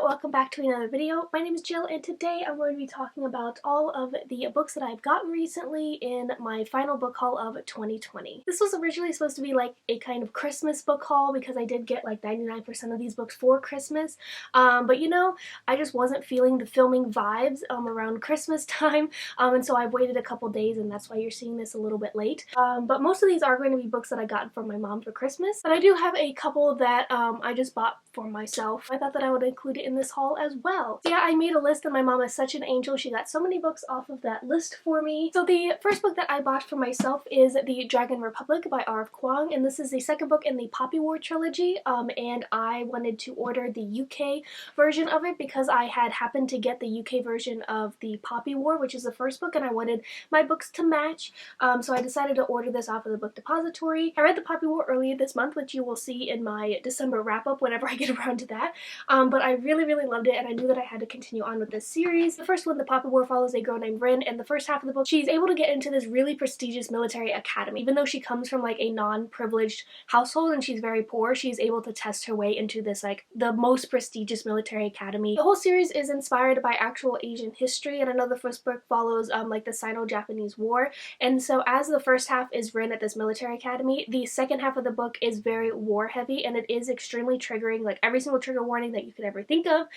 welcome back to another video. My name is Jill and today I'm going to be talking about all of the books that I've gotten recently in my final book haul of 2020. This was originally supposed to be like a kind of Christmas book haul because I did get like 99% of these books for Christmas, but you know, I just wasn't feeling the filming vibes around Christmas time, and so I've waited a couple days and that's why you're seeing this a little bit late. But most of these are going to be books that I got from my mom for Christmas, but I do have a couple that I just bought for myself. I thought that I would include it in this haul as well. So yeah, I made a list and my mom is such an angel. She got so many books off of that list for me. So the first book that I bought for myself is The Dragon Republic by R.F. Kuang, and this is the second book in the Poppy War trilogy, and I wanted to order the UK version of it because I had happened to get the UK version of the Poppy War, which is the first book, and I wanted my books to match, so I decided to order this off of the book depository. I read the Poppy War earlier this month, which you will see in my December wrap-up whenever I get around to that, but I really loved it and I knew that I had to continue on with this series. The first one, The Poppy War, follows a girl named Rin, and the first half of the book she's able to get into this really prestigious military academy. Even though she comes from like a non-privileged household and she's very poor, she's able to test her way into this like the most prestigious military academy. The whole series is inspired by actual Asian history, and I know the first book follows like the Sino-Japanese War, and so as the first half is Rin at this military academy, the second half of the book is very war heavy and it is extremely triggering. Like every single trigger warning that you could ever think of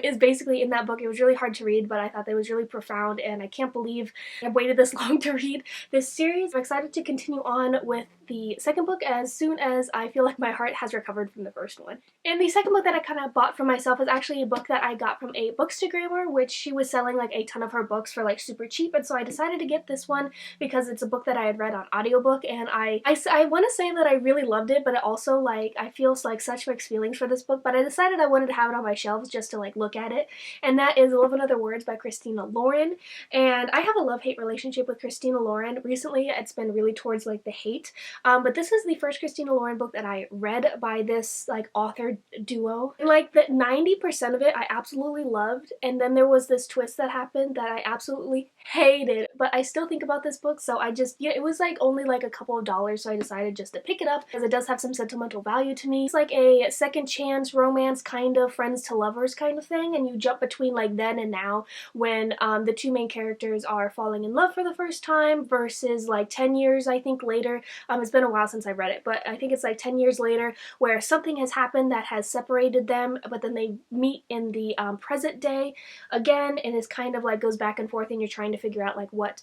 is basically in that book. It was really hard to read, but I thought that it was really profound and I can't believe I've waited this long to read this series. I'm excited to continue on with the second book as soon as I feel like my heart has recovered from the first one. And the second book that I kind of bought for myself is actually a book that I got from a bookstagrammer, which she was selling like a ton of her books for like super cheap, and so I decided to get this one because it's a book that I had read on audiobook, and I want to say that I really loved it, but it also like I feel like such mixed feelings for this book, but I decided I wanted to have it on my shelves just to like look at it, and that is 11 Other Words by Christina Lauren. And I have a love-hate relationship with Christina Lauren. Recently it's been really towards like the hate, but this is the first Christina Lauren book that I read by this like author duo, and like the 90% of it I absolutely loved, and then there was this twist that happened that I absolutely hated, but I still think about this book, so I just, yeah, it was like only like a couple of dollars, so I decided just to pick it up because it does have some sentimental value to me. It's like a second chance romance, kind of friends to lovers kind of thing, and you jump between like then and now when the two main characters are falling in love for the first time versus like 10 years I think later. It's been a while since I read it, but I think it's like 10 years later where something has happened that has separated them, but then they meet in the present day again, and it's kind of like goes back and forth and you're trying to figure out like what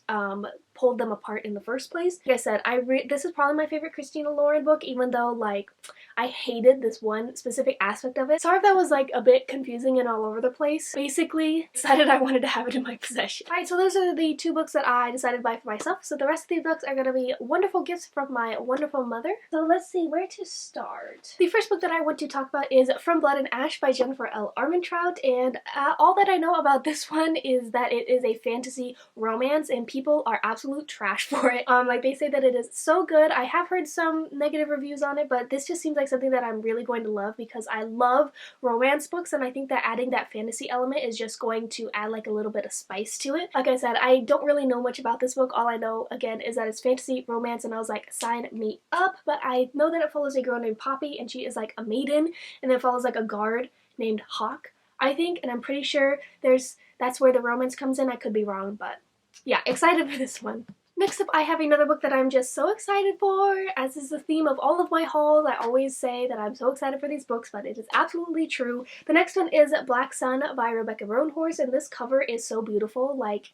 pulled them apart in the first place. Like I said, this is probably my favorite Christina Lauren book, even though like I hated this one specific aspect of it. Sorry if that was like a bit confusing and all over the place. Basically, decided I wanted to have it in my possession. Alright, so those are the two books that I decided to buy for myself. So the rest of these books are going to be wonderful gifts from my wonderful mother. So let's see where to start. The first book that I want to talk about is From Blood and Ash by Jennifer L. Armentrout, and all that I know about this one is that it is a fantasy romance and people are absolute trash for it. Like they say that it is so good. I have heard some negative reviews on it, but this just seems like something that I'm really going to love because I love romance books, and I think that adding that fantasy element is just going to add like a little bit of spice to it. Like I said, I don't really know much about this book. All I know again is that it's fantasy romance, and I was like, sign me up. But I know that it follows a girl named Poppy and she is like a maiden, and then follows like a guard named Hawk, I think, and I'm pretty sure that's where the romance comes in. I could be wrong, but yeah, excited for this one. Next up, I have another book that I'm just so excited for. As is the theme of all of my hauls, I always say that I'm so excited for these books, but it is absolutely true. The next one is Black Sun by Rebecca Roanhorse, and this cover is so beautiful. Like,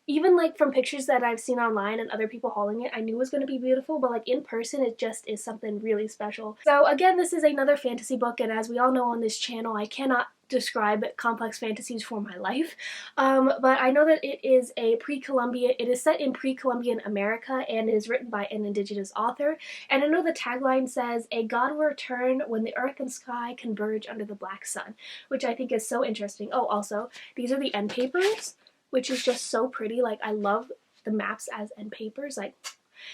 even like from pictures that I've seen online and other people hauling it, I knew it was going to be beautiful, but like in person it just is something really special. So again, this is another fantasy book, and as we all know on this channel, I cannot describe complex fantasies for my life, but I know that it is a pre-Columbian, it is set in pre-Columbian America, and it is written by an indigenous author, and I know the tagline says, "A god will return when the earth and sky converge under the black sun," which I think is so interesting. Oh, also, these are the end papers, which is just so pretty. Like, I love the maps as end papers. Like,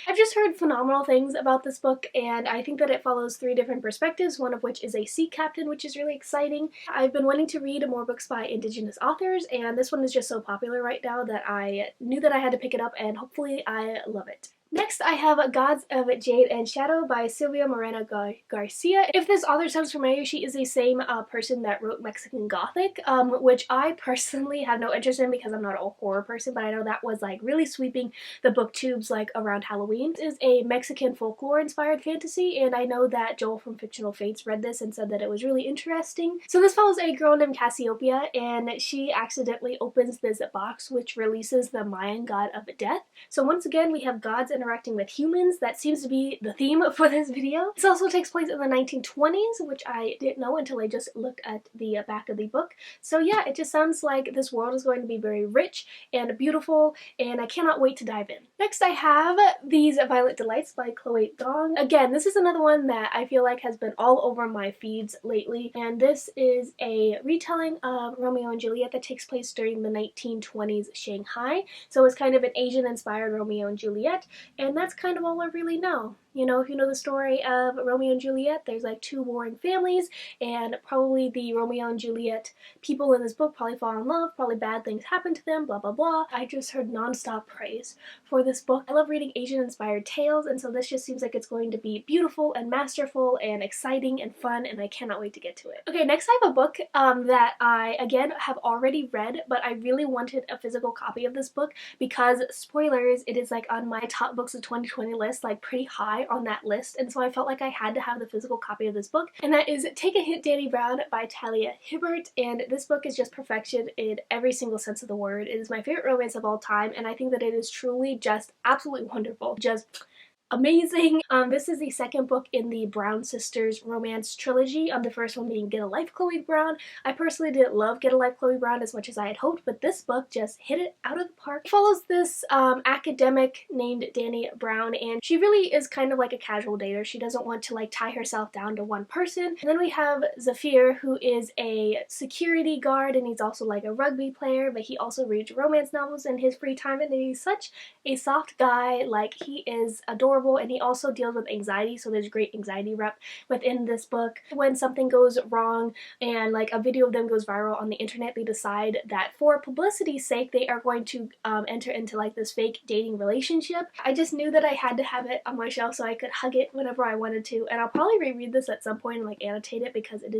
I've just heard phenomenal things about this book, and I think that it follows 3 different perspectives, one of which is a sea captain, which is really exciting. I've been wanting to read more books by indigenous authors, and this one is just so popular right now that I knew that I had to pick it up, and hopefully I love it. Next, I have Gods of Jade and Shadow by Silvia Moreno-Garcia. If this author sounds familiar, she is the same person that wrote Mexican Gothic, which I personally have no interest in because I'm not a horror person, but I know that was like really sweeping the booktubes like around Halloween. This is a Mexican folklore inspired fantasy, and I know that Joel from Fictional Fates read this and said that it was really interesting. So this follows a girl named Cassiopeia, and she accidentally opens this box which releases the Mayan god of death. So once again, we have gods interacting with humans. That seems to be the theme for this video. This also takes place in the 1920s, which I didn't know until I just looked at the back of the book. So yeah, it just sounds like this world is going to be very rich and beautiful, and I cannot wait to dive in. Next, I have These Violet Delights by Chloe Gong. Again, this is another one that I feel like has been all over my feeds lately, and this is a retelling of Romeo and Juliet that takes place during the 1920s Shanghai. So it's kind of an Asian-inspired Romeo and Juliet, and that's kind of all I really know. You know, if you know the story of Romeo and Juliet, there's like two warring families, and probably the Romeo and Juliet people in this book probably fall in love, probably bad things happen to them, blah blah blah. I just heard non-stop praise for this book. I love reading Asian-inspired tales, and so this just seems like it's going to be beautiful and masterful and exciting and fun, and I cannot wait to get to it. Okay, next I have a book that I, again, have already read, but I really wanted a physical copy of this book because, spoilers, it is like on my top books of 2020 list, like pretty high on that list, and so I felt like I had to have the physical copy of this book, and that is Take a Hint, Dani Brown by Talia Hibbert. And this book is just perfection in every single sense of the word. It is my favorite romance of all time, and I think that it is truly just absolutely wonderful. Just amazing. This is the second book in the Brown sisters romance trilogy. The first one being Get a Life, Chloe Brown. I personally didn't love Get a Life, Chloe Brown as much as I had hoped, but this book just hit it out of the park. It follows this academic named Dani Brown, and she really is kind of like a casual dater. She doesn't want to like tie herself down to one person. And then we have Zafir, who is a security guard, and he's also like a rugby player, but he also reads romance novels in his free time, and he's such a soft guy. Like, he is adorable, and he also deals with anxiety, so there's great anxiety rep within this book. When something goes wrong and like a video of them goes viral on the internet, they decide that for publicity's sake they are going to enter into like this fake dating relationship. I just knew that I had to have it on my shelf so I could hug it whenever I wanted to, and I'll probably reread this at some point and like annotate it because it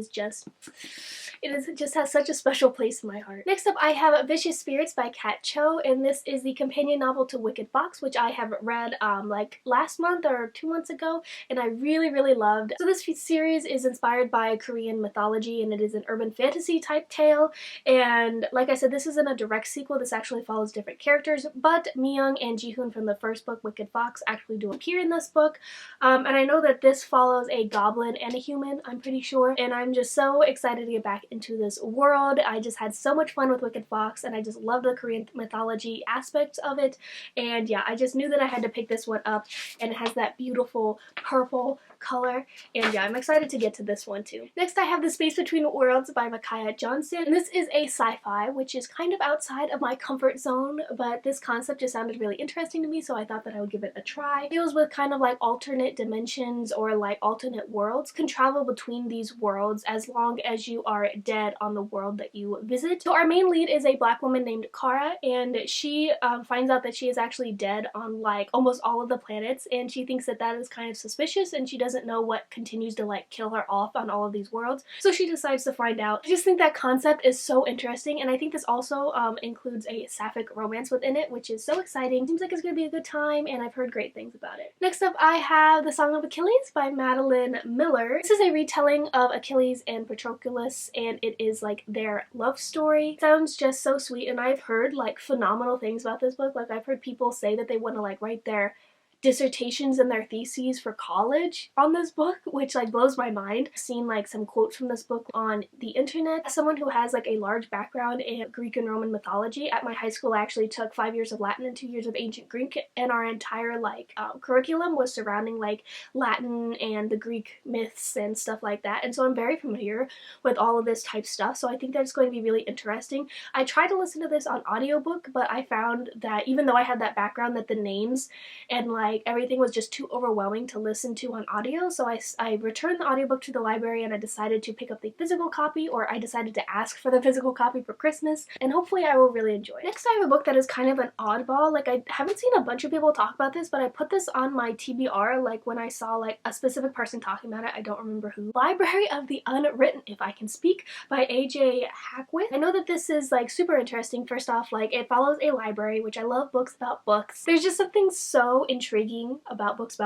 just has such a special place in my heart. Next up, I have Vicious Spirits by Kat Cho, and this is the companion novel to Wicked Fox, which I have read like last month or 2 months ago, and I really loved. So this series is inspired by Korean mythology, and it is an urban fantasy type tale, and like I said, this isn't a direct sequel. This actually follows different characters, but Miyoung and Jihoon from the first book, Wicked Fox, actually do appear in this book, and I know that this follows a goblin and a human, I'm pretty sure, and I'm just so excited to get back into this world. I just had so much fun with Wicked Fox, and I just love the Korean mythology aspects of it, and yeah, I just knew that I had to pick this one up, and it has that beautiful purple color, and yeah, I'm excited to get to this one too. Next, I have The Space Between Worlds by Micaiah Johnson, and this is a sci-fi, which is kind of outside of my comfort zone, but this concept just sounded really interesting to me, so I thought that I would give it a try. It deals with kind of like alternate dimensions or like alternate worlds. You can travel between these worlds as long as you are dead on the world that you visit. So our main lead is a black woman named Kara, and she finds out that she is actually dead on like almost all of the planets, and she thinks that that is kind of suspicious, and she doesn't know what continues to like kill her off on all of these worlds, so she decides to find out. I just think that concept is so interesting, and I think this also includes a sapphic romance within it, which is so exciting. Seems like it's gonna be a good time, and I've heard great things about it. Next up, I have The Song of Achilles by Madeline Miller. This is a retelling of Achilles and Patroclus, and it is like their love story. It sounds just so sweet, and I've heard like phenomenal things about this book. Like, I've heard people say that they want to like write their dissertations and their theses for college on this book, which like blows my mind. I've seen like some quotes from this book on the internet. As someone who has like a large background in Greek and Roman mythology, at my high school I actually took 5 years of Latin and 2 years of ancient Greek, and our entire like curriculum was surrounding like Latin and the Greek myths and stuff like that, and so I'm very familiar with all of this type stuff, so I think that it's going to be really interesting. I tried to listen to this on audiobook, but I found that even though I had that background, that the names and like like everything was just too overwhelming to listen to on audio, so I returned the audiobook to the library and I decided to pick up the physical copy, or I decided to ask for the physical copy for Christmas, and hopefully I will really enjoy it. Next I have a book that is kind of an oddball. Like, I haven't seen a bunch of people talk about this, but I put this on my TBR like when I saw like a specific person talking about it. I don't remember who. Library of the Unwritten, if I can speak, by AJ Hackwith. I know that this is like super interesting. First off, like, it follows a library, which I love books about books. There's just something so intriguing about books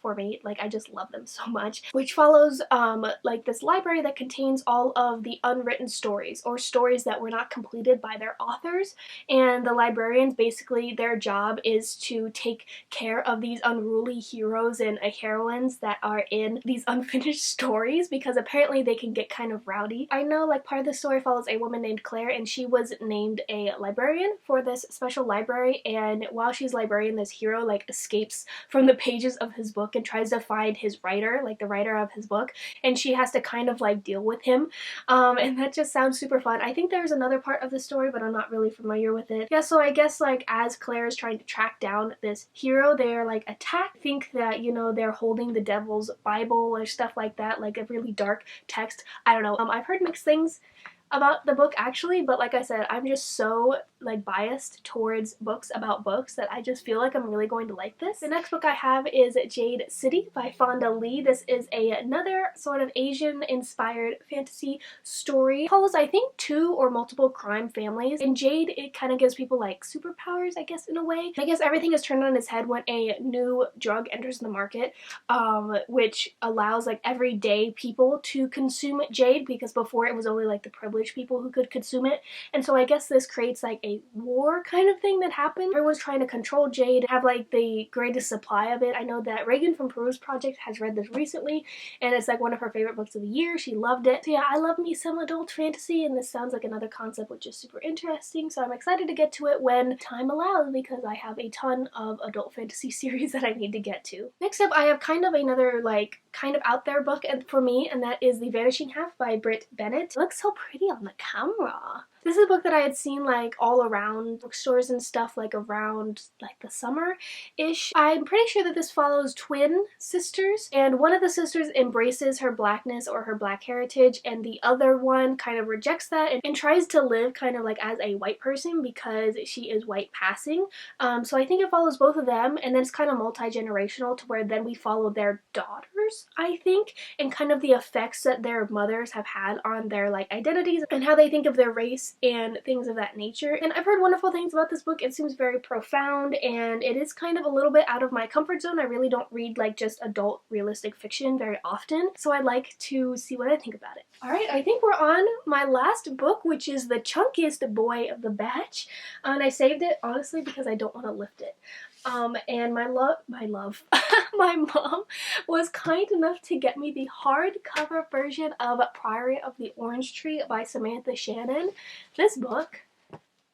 for me. Like, I just love them so much. Which follows like this library that contains all of the unwritten stories, or stories that were not completed by their authors, and the librarians, basically their job is to take care of these unruly heroes and heroines that are in these unfinished stories, because apparently they can get kind of rowdy. I know like part of the story follows a woman named Claire, and she was named a librarian for this special library, and while she's librarian, this hero like escapes from the pages of his book and tries to find his writer, like the writer of his book, and she has to kind of like deal with him, and that just sounds super fun. I think there's another part of the story, but I'm not really familiar with it. Yeah, so I guess like as Claire is trying to track down this hero, they're like attacked. I think that, you know, they're holding the devil's Bible or stuff like that, like a really dark text. I don't know. I've heard mixed things about the book actually, but like I said, I'm just so like biased towards books about books that I just feel like I'm really going to like this. The next book I have is Jade City by Fonda. This is another sort of Asian inspired fantasy story. It follows, I think, 2 or multiple crime families. In Jade, it kind of gives people like superpowers, I guess, in a way. I guess everything is turned on its head when a new drug enters the market, which allows like everyday people to consume jade, because before it was only like the privileged people who could consume it. And so I guess this creates like a war kind of thing that happened. Everyone's trying to control jade, have like the greatest supply of it. I know that Reagan from Peru's Project has read this recently, and it's like one of her favorite books of the year. She loved it. So yeah, I love me some adult fantasy, and this sounds like another concept which is super interesting, so I'm excited to get to it when time allows, because I have a ton of adult fantasy series that I need to get to. Next up, I have kind of another like kind of out there book for me, and that is The Vanishing Half by Brit Bennett. It looks so pretty on the camera. This is a book that I had seen like all around bookstores and stuff like around like the summer-ish. I'm pretty sure that this follows twin sisters, and one of the sisters embraces her blackness or her black heritage, and the other one kind of rejects that and tries to live kind of like as a white person because she is white passing. So I think it follows both of them, and then it's kind of multi-generational to where then we follow their daughters, I think, and kind of the effects that their mothers have had on their like identities and how they think of their race and things of that nature. And I've heard wonderful things about this book. It seems very profound, and it is kind of a little bit out of my comfort zone. I really don't read like just adult realistic fiction very often, so I'd like to see what I think about it. Alright, I think we're on my last book, which is the chunkiest boy of the batch, and I saved it honestly because I don't want to lift it. And my mom was kind enough to get me the hardcover version of Priory of the Orange Tree by Samantha Shannon. This book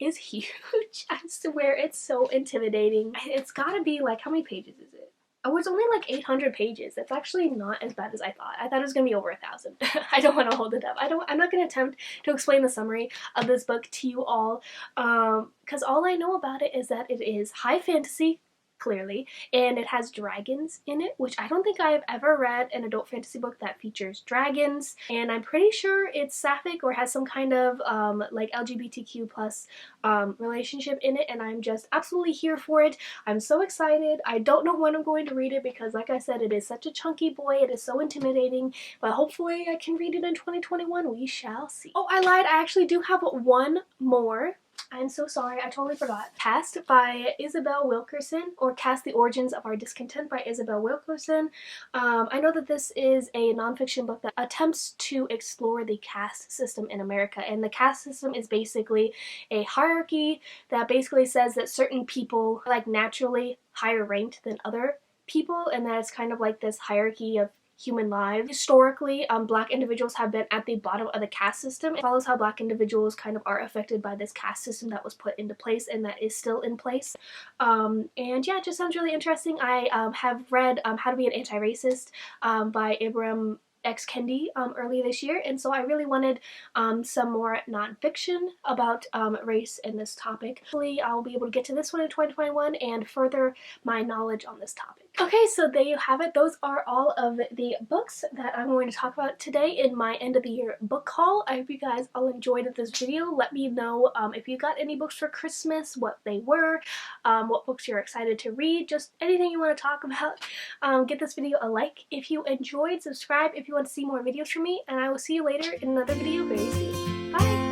is huge. I swear it's so intimidating. It's gotta be like, how many pages is it? Oh, it's only like 800 pages. It's actually not as bad as I thought. I thought it was gonna be over 1,000. I don't want to hold it up. I'm not gonna attempt to explain the summary of this book to you all, because all I know about it is that it is high fantasy, clearly, and it has dragons in it, which I don't think I have ever read an adult fantasy book that features dragons, and I'm pretty sure it's sapphic or has some kind of like LGBTQ plus relationship in it, and I'm just absolutely here for it. I'm so excited. I don't know when I'm going to read it because, like I said, it is such a chunky boy. It is so intimidating, but hopefully I can read it in 2021. We shall see. Oh, I lied. I actually do have one more. I'm so sorry, I totally forgot. Caste by Isabel Wilkerson, or Caste: The Origins of Our Discontent by Isabel Wilkerson. I know that this is a nonfiction book that attempts to explore the caste system in America, and the caste system is basically a hierarchy that basically says that certain people are like naturally higher ranked than other people, and that it's kind of like this hierarchy of human lives. Historically, black individuals have been at the bottom of the caste system. It follows how black individuals kind of are affected by this caste system that was put into place and that is still in place. And yeah, it just sounds really interesting. I have read How to Be an Anti-Racist by Ex Kendi earlier this year, and so I really wanted some more nonfiction about race and this topic. Hopefully I'll be able to get to this one in 2021 and further my knowledge on this topic. Okay, so there you have it. Those are all of the books that I'm going to talk about today in my end of the year book haul. I hope you guys all enjoyed this video. Let me know if you got any books for Christmas, what they were, what books you're excited to read, just anything you want to talk about. Give this video a like if you enjoyed, subscribe if you want to see more videos from me, and I will see you later in another video very soon. Bye!